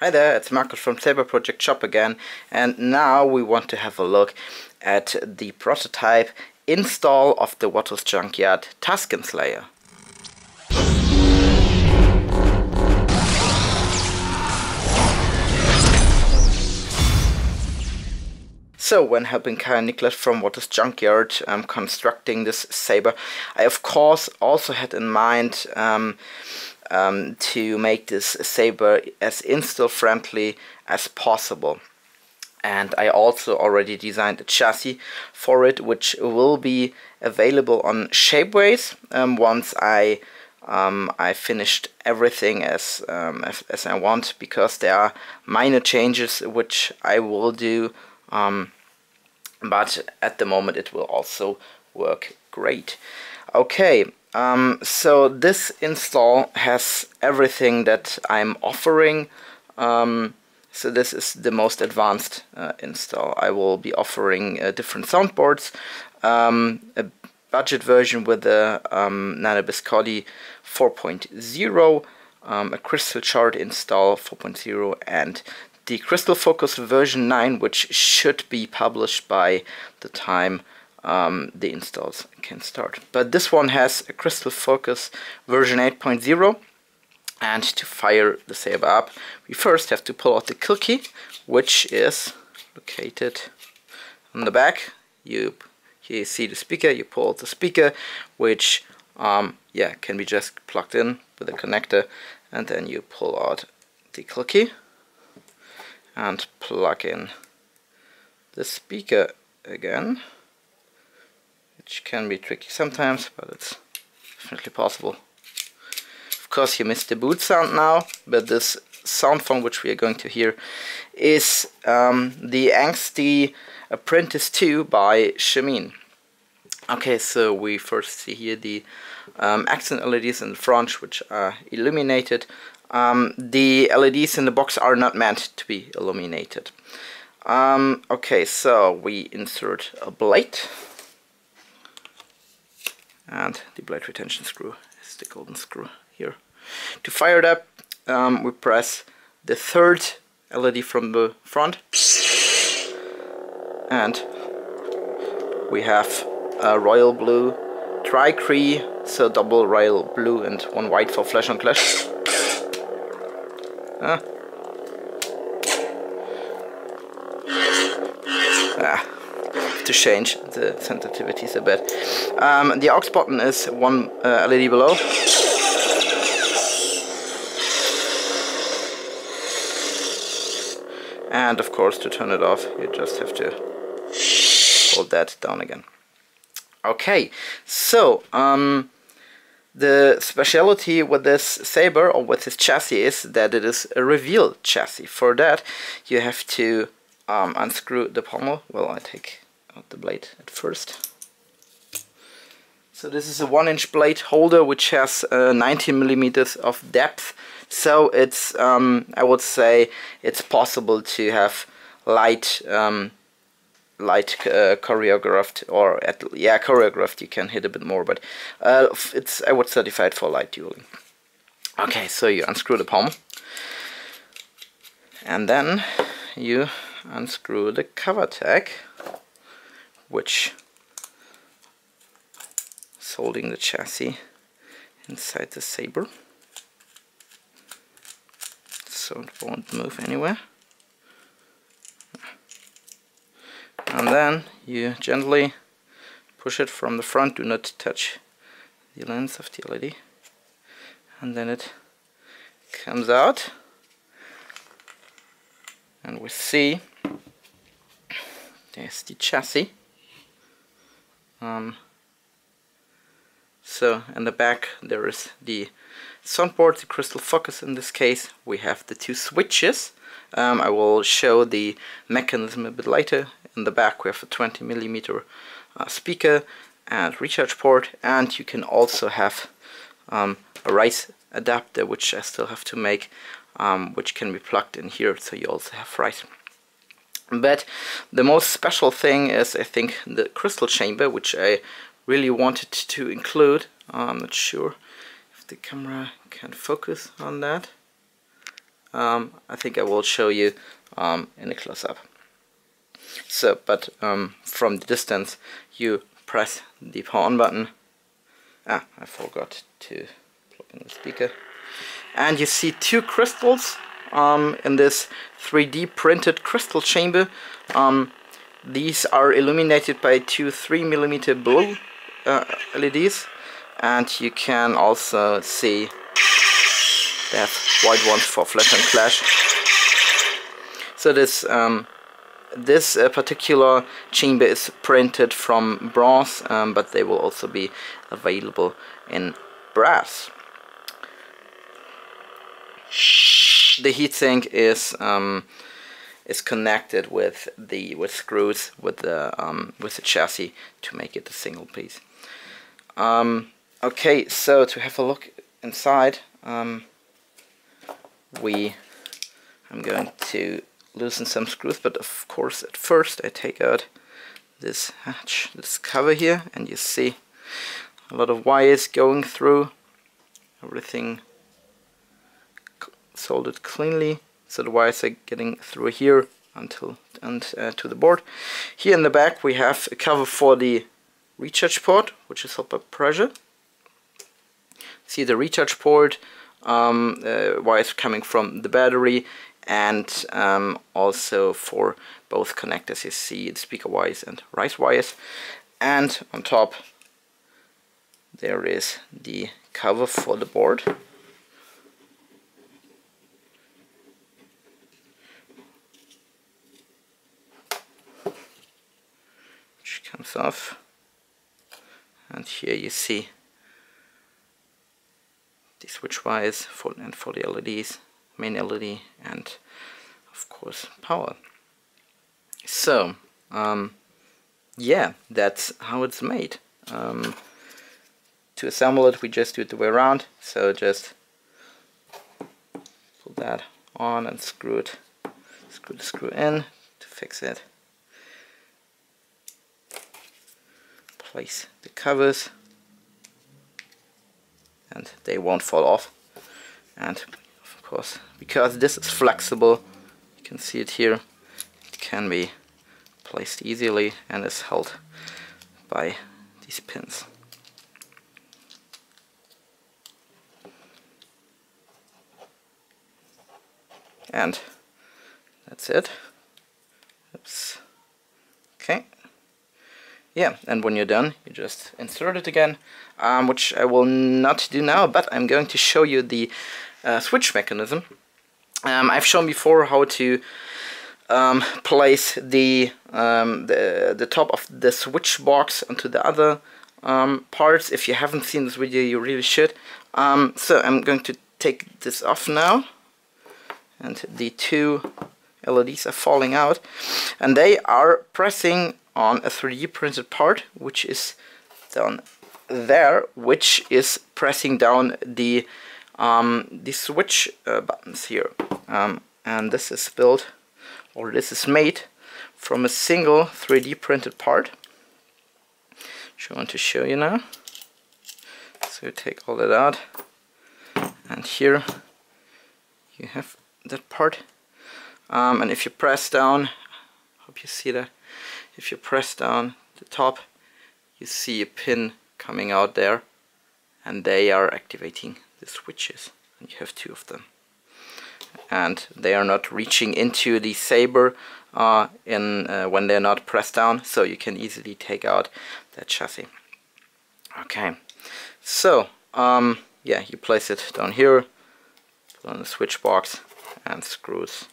Hi there, it's Marcus from Saberproject Shop again, and now we want to have a look at the prototype install of the Watto's Junkyard Tusken Slayer. So, when helping Kai and Niklas from Watto's Junkyard constructing this saber, I of course also had in mind to make this saber as install friendly as possible. And I also already designed a chassis for it, which will be available on Shapeways once I finished everything as I want, because there are minor changes which I will do, but at the moment it will also work great. Okay. So this install has everything that I'm offering. So this is the most advanced install. I will be offering different soundboards, a budget version with a Nano-Biscotti 4.0, a crystal shard install 4.0, and the Crystal Focus version 9, which should be published by the time the installs can start. But this one has a Crystal Focus version 8.0, and to fire the saber up we first have to pull out the kill key, which is located on the back. Here you see the speaker, you pull out the speaker, which can be just plugged in with a connector, and then you pull out the kill key and plug in the speaker again, which can be tricky sometimes, but it's definitely possible. Of course, you missed the boot sound now, but this sound phone which we are going to hear is the Angsty Apprentice 2 by Shamin. Okay, so we first see here the accent LEDs in the front, which are illuminated. The LEDs in the box are not meant to be illuminated. Okay, so we insert a blade. And the blade retention screw is the golden screw here. To fire it up, we press the third LED from the front, and we have a royal blue Tri-Cree, so double royal blue and one white for flash on clash. To change the sensitivities a bit. The aux button is one LED below. And of course, to turn it off, you just have to hold that down again. Okay, so the speciality with this saber, or with this chassis, is that it is a reveal chassis. For that, you have to unscrew the pommel. Well, I take out the blade at first. So this is a 1-inch blade holder which has 19 millimeters of depth. So it's I would say it's possible to have light choreographed, or choreographed. You can hit a bit more, but it's, I would certify it for light dueling. Okay, so you unscrew the pommel, and then you unscrew the cover tag, which is holding the chassis inside the saber, so it won't move anywhere. And then you gently push it from the front. Do not touch the lens of the LED, and then it comes out, and we see there's the chassis. So in the back there is the soundboard, the Crystal Focus in this case. We have the two switches. I will show the mechanism a bit later. In the back we have a 20mm speaker and recharge port, and you can also have a rice adapter, which I still have to make, which can be plugged in here, so you also have rice. But the most special thing is, I think, the crystal chamber, which I really wanted to include. I'm not sure if the camera can focus on that. I think I will show you in a close-up. So, but from the distance you press the power on button. I forgot to plug in the speaker. And you see two crystals in this 3D printed crystal chamber. These are illuminated by two 3mm blue LEDs, and you can also see they have white ones for flash and clash. So this particular chamber is printed from bronze, but they will also be available in brass. The heatsink is connected with screws with the chassis to make it a single piece. Okay, so to have a look inside, I'm going to loosen some screws, but of course at first I take out this hatch, this cover here, and you see a lot of wires going through. Everything soldered cleanly, so the wires are getting through here to the board. Here in the back we have a cover for the recharge port, which is held by pressure. See the recharge port, wires coming from the battery, and also for both connectors you see the speaker wires and rise wires. And on top there is the cover for the board. Which comes off. And here you see the switch wires for the LEDs, main LED, and of course power. So yeah, that's how it's made. To assemble it we just do it the way around, so just pull that on and screw the screw in to fix it. Place the covers and they won't fall off, and of course because this is flexible, you can see it here, it can be placed easily and is held by these pins. And that's it. Oops. Okay. Yeah, and when you're done, you just insert it again, which I will not do now, but I'm going to show you the switch mechanism. I've shown before how to place the top of the switch box onto the other parts. If you haven't seen this video, you really should. So I'm going to take this off now, and the two LEDs are falling out, and they are pressing on a 3D printed part, which is down there, which is pressing down the switch buttons here. And this is built, or this is made from a single 3D printed part, which I want to show you now. So take all that out, and here you have that part. And if you press down, hope you see that, if you press down the top, you see a pin coming out there, and they are activating the switches, and you have two of them, and they are not reaching into the Saber when they're not pressed down, so you can easily take out that chassis. Okay, so yeah, you place it down here, put on the switch box, and screws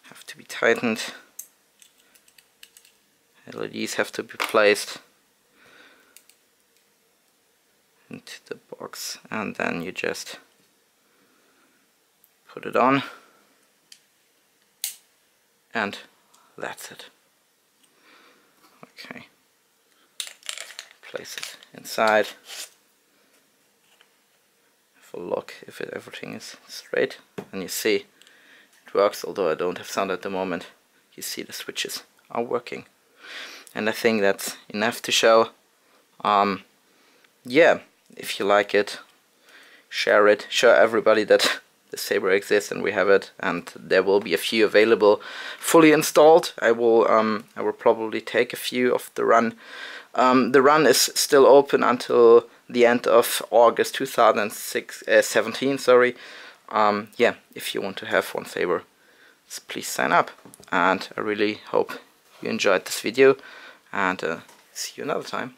have to be tightened. LEDs have to be placed into the box, and then you just put it on, and that's it. Okay, place it inside. Have a look if everything is straight, and you see it works. Although I don't have sound at the moment, you see the switches are working. And I think that's enough to show. Yeah, if you like it, share it, show everybody that the Saber exists and we have it, and there will be a few available fully installed. I will probably take a few of the run. The run is still open until the end of August 2017. Sorry. Yeah, if you want to have one Saber, please sign up. And I really hope you enjoyed this video, and see you another time.